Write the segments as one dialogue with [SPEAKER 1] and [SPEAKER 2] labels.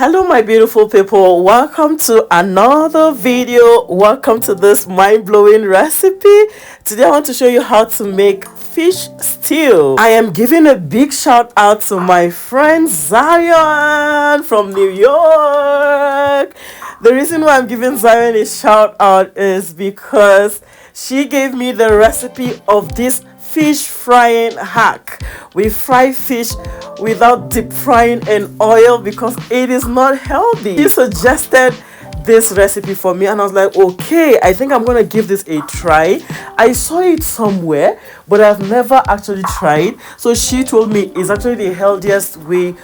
[SPEAKER 1] Hello my beautiful people, welcome to another video. Welcome to this mind-blowing recipe. Today I want to show you how to make fish stew. I am giving a big shout out to my friend Zion from New York. The reason why I'm giving Zion a shout out is because she gave me the recipe of this fish frying hack. We fry fish without deep frying in oil because it is not healthy. She suggested this recipe for me and I was like, okay, I think I'm gonna give this a try. I saw it somewhere but I've never actually tried, so she told me it's actually the healthiest way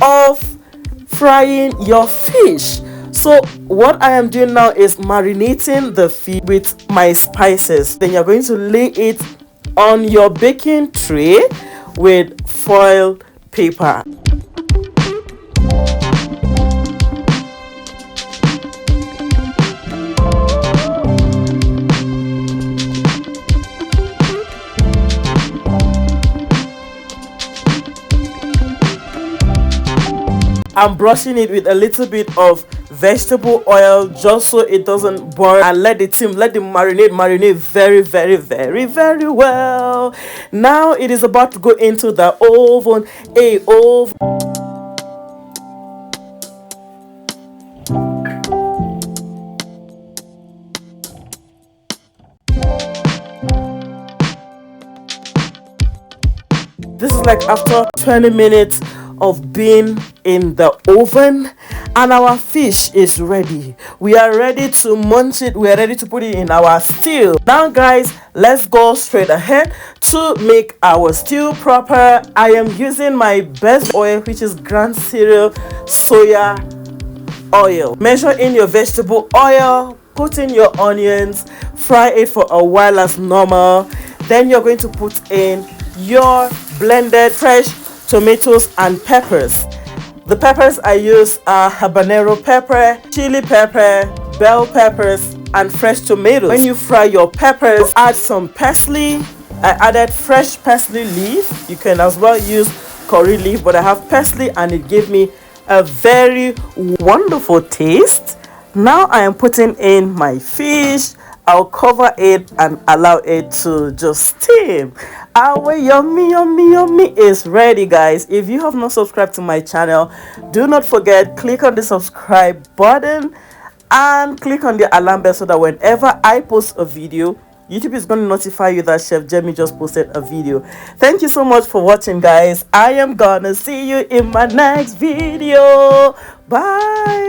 [SPEAKER 1] of frying your fish. So what I am doing now is marinating the fish with my spices. Then you're going to lay it on your baking tray with foil paper. I'm brushing it with a little bit of vegetable oil just so it doesn't burn, and let the marinate very well. Now it is about to go into the oven. This is like after 20 minutes of being in the oven, and our fish is ready. We are ready to munch it. We are ready to put it in our stew. Now guys, let's go straight ahead to make our stew proper. I am using my best oil, which is Grand Cereal soya oil. Measure in your vegetable oil, put in your onions, fry it for a while as normal. Then you're going to put in your blended fresh tomatoes and peppers. The peppers I use are habanero pepper, chili pepper, bell peppers, and fresh tomatoes. When you fry your peppers, add some parsley. I added fresh parsley leaf. You can as well use curry leaf, but I have parsley and it gave me a very wonderful taste. Now I am putting in my fish. I'll cover it and allow it to just steam. Our yummy is ready, guys. If you have not subscribed to my channel, do not forget, click on the subscribe button and click on the alarm bell so that whenever I post a video, YouTube is going to notify you that Chef Jemmy just posted a video. Thank you so much for watching, guys. I am gonna see you in my next video. Bye.